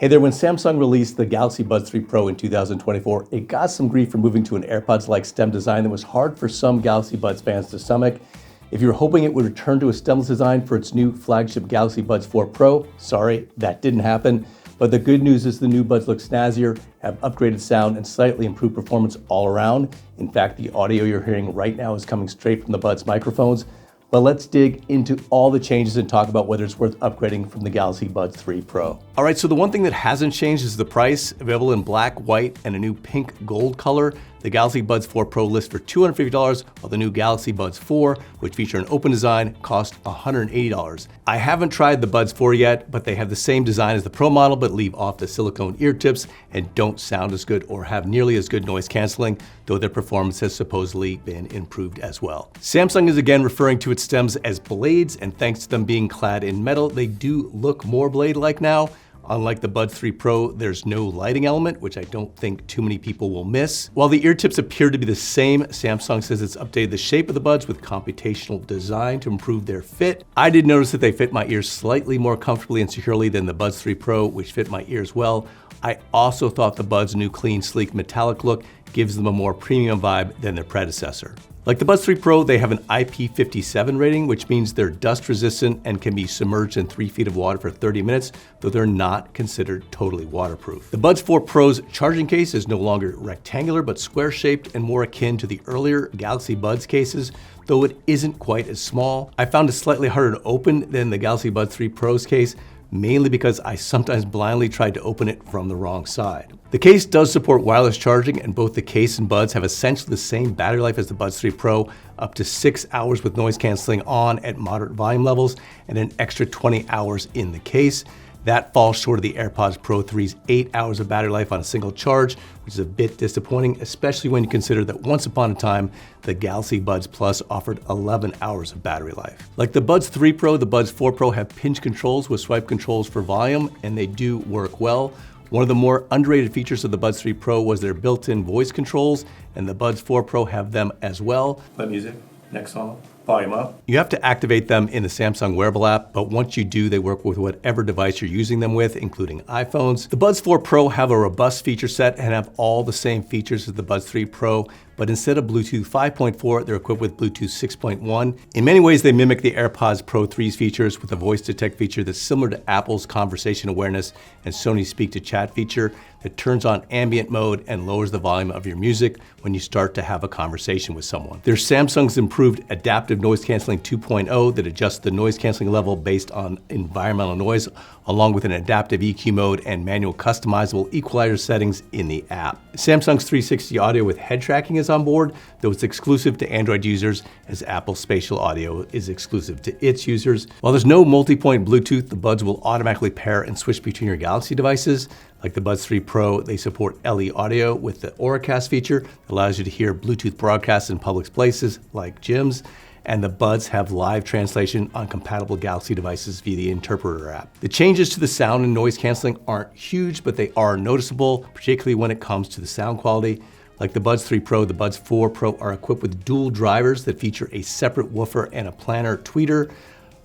Hey there, when Samsung released the Galaxy Buds 3 Pro in 2024, it got some grief for moving to an AirPods-like stem design that was hard for some Galaxy Buds fans to stomach. If you were hoping it would return to a stemless design for its new flagship Galaxy Buds 4 Pro, sorry, that didn't happen. But the good news is the new buds look snazzier, have upgraded sound, and slightly improved performance all around. In fact, the audio you're hearing right now is coming straight from the Buds microphones. But let's dig into all the changes and talk about whether it's worth upgrading from the Galaxy Buds 3 Pro. All right, so the one thing that hasn't changed is the price. Available in black, white, and a new pink gold color. The Galaxy Buds 4 Pro lists for $250, while the new Galaxy Buds 4, which feature an open design, cost $180. I haven't tried the Buds 4 yet, but they have the same design as the Pro model, but leave off the silicone ear tips and don't sound as good or have nearly as good noise canceling, though their performance has supposedly been improved as well. Samsung is again referring to its stems as blades, and thanks to them being clad in metal, they do look more blade-like now. Unlike the Buds 3 Pro, there's no lighting element, which I don't think too many people will miss. While the ear tips appear to be the same, Samsung says it's updated the shape of the buds with computational design to improve their fit. I did notice that they fit my ears slightly more comfortably and securely than the Buds 3 Pro, which fit my ears well. I also thought the Buds' new clean, sleek, metallic look gives them a more premium vibe than their predecessor. Like the Buds 3 Pro, they have an IP57 rating, which means they're dust resistant and can be submerged in 3 feet of water for 30 minutes, though they're not considered totally waterproof. The Buds 4 Pro's charging case is no longer rectangular, but square shaped and more akin to the earlier Galaxy Buds cases, though it isn't quite as small. I found it slightly harder to open than the Galaxy Buds 3 Pro's case, mainly because I sometimes blindly tried to open it from the wrong side. The case does support wireless charging, and both the case and Buds have essentially the same battery life as the Buds 3 Pro, up to 6 hours with noise canceling on at moderate volume levels, and an extra 20 hours in the case. That falls short of the AirPods Pro 3's 8 hours of battery life on a single charge, which is a bit disappointing, especially when you consider that once upon a time, the Galaxy Buds Plus offered 11 hours of battery life. Like the Buds 3 Pro, the Buds 4 Pro have pinch controls with swipe controls for volume, and they do work well. One of the more underrated features of the Buds 3 Pro was their built-in voice controls, and the Buds 4 Pro have them as well. Play music, next song. Volume up. You have to activate them in the Samsung Wearable app, but once you do, they work with whatever device you're using them with, including iPhones. The Buds 4 Pro have a robust feature set and have all the same features as the Buds 3 Pro, but instead of Bluetooth 5.4, they're equipped with Bluetooth 6.1. In many ways, they mimic the AirPods Pro 3's features with a voice detect feature that's similar to Apple's conversation awareness and Sony's speak to chat feature that turns on ambient mode and lowers the volume of your music when you start to have a conversation with someone. There's Samsung's improved adaptive noise canceling 2.0 that adjusts the noise canceling level based on environmental noise, along with an adaptive EQ mode and manual customizable equalizer settings in the app. Samsung's 360 audio with head tracking is on board, though it's exclusive to Android users, as Apple's spatial audio is exclusive to its users. While there's no multi-point Bluetooth, the Buds will automatically pair and switch between your Galaxy devices. Like the Buds 3 Pro, they support LE audio with the Auracast feature that allows you to hear Bluetooth broadcasts in public places like gyms. And the Buds have live translation on compatible Galaxy devices via the Interpreter app. The changes to the sound and noise canceling aren't huge, but they are noticeable, particularly when it comes to the sound quality. Like the Buds 3 Pro, the Buds 4 Pro are equipped with dual drivers that feature a separate woofer and a planar tweeter,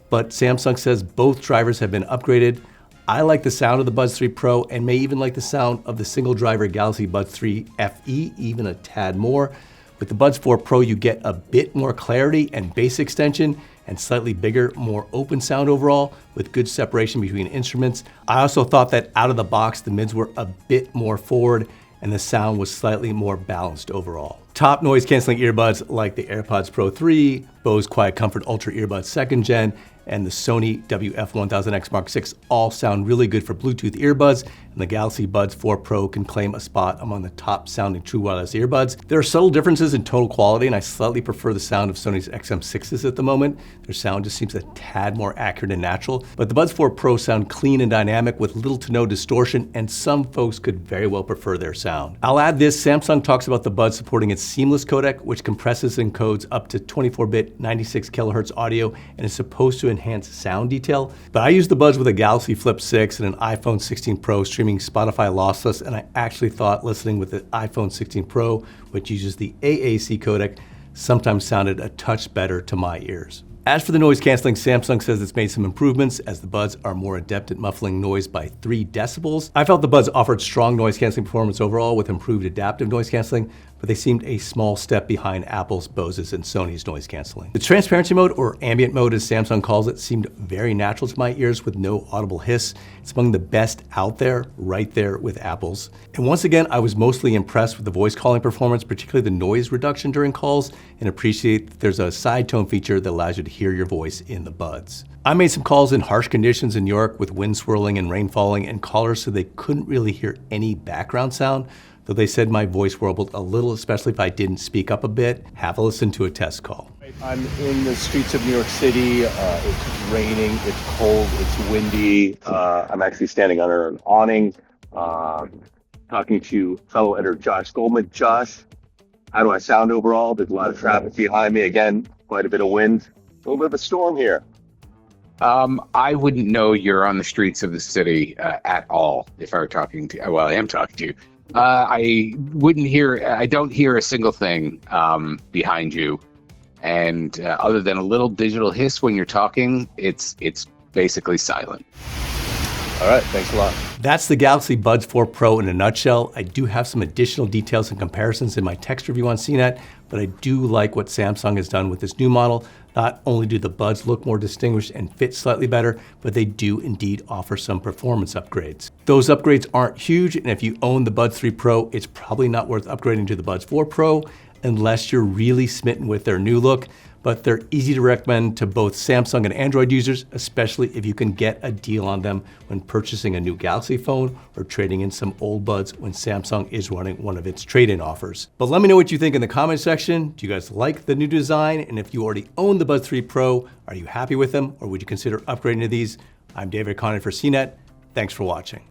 but Samsung says both drivers have been upgraded. I like the sound of the Buds 3 Pro and may even like the sound of the single driver Galaxy Buds 3 FE even a tad more. With the Buds 4 Pro, you get a bit more clarity and bass extension and slightly bigger, more open sound overall with good separation between instruments. I also thought that out of the box, the mids were a bit more forward and the sound was slightly more balanced overall. Top noise canceling earbuds like the AirPods Pro 3, Bose Quiet Comfort Ultra Earbuds 2nd Gen, and the Sony WF-1000X Mark VI all sound really good for Bluetooth earbuds, and the Galaxy Buds 4 Pro can claim a spot among the top sounding true wireless earbuds. There are subtle differences in total quality, and I slightly prefer the sound of Sony's XM6s at the moment. Their sound just seems a tad more accurate and natural, but the Buds 4 Pro sound clean and dynamic with little to no distortion, and some folks could very well prefer their sound. I'll add this, Samsung talks about the Buds supporting its seamless codec, which compresses and encodes up to 24-bit 96 kilohertz audio and is supposed to enhance sound detail. But I use the Buds with a Galaxy Flip 6 and an iPhone 16 Pro streaming Spotify lossless, and I actually thought listening with the iPhone 16 Pro, which uses the AAC codec, sometimes sounded a touch better to my ears. As for the noise canceling, Samsung says it's made some improvements as the buds are more adept at muffling noise by 3 decibels. I felt the buds offered strong noise canceling performance overall with improved adaptive noise canceling, but they seemed a small step behind Apple's, Bose's, and Sony's noise canceling. The transparency mode, or ambient mode as Samsung calls it, seemed very natural to my ears with no audible hiss. It's among the best out there, right there with Apple's. And once again, I was mostly impressed with the voice calling performance, particularly the noise reduction during calls, and appreciate that there's a side tone feature that allows you to hear your voice in the buds. I made some calls in harsh conditions in New York with wind swirling and rain falling, and callers said they couldn't really hear any background sound, though they said my voice warbled a little, especially if I didn't speak up a bit. Have a listen to a test call. I'm in the streets of New York City. It's raining, it's cold, it's windy. I'm actually standing under an awning, talking to fellow editor Josh Goldman. Josh, how do I sound overall? There's a lot of traffic behind me. Again, quite a bit of wind, a little bit of a storm here. I wouldn't know you're on the streets of the city at all if I were talking to, well, I am talking to you. I don't hear a single thing behind you. And other than a little digital hiss when you're talking, it's basically silent. All right, thanks a lot. That's the Galaxy Buds 4 Pro in a nutshell. I do have some additional details and comparisons in my text review on CNET, but I do like what Samsung has done with this new model. Not only do the buds look more distinguished and fit slightly better, but they do indeed offer some performance upgrades. Those upgrades aren't huge, and if you own the Buds 3 Pro, it's probably not worth upgrading to the Buds 4 Pro unless you're really smitten with their new look. But they're easy to recommend to both Samsung and Android users, especially if you can get a deal on them when purchasing a new Galaxy phone or trading in some old buds when Samsung is running one of its trade-in offers. But let me know what you think in the comment section. Do you guys like the new design? And if you already own the Buds 3 Pro, are you happy with them or would you consider upgrading to these? I'm David Carnoy for CNET. Thanks for watching.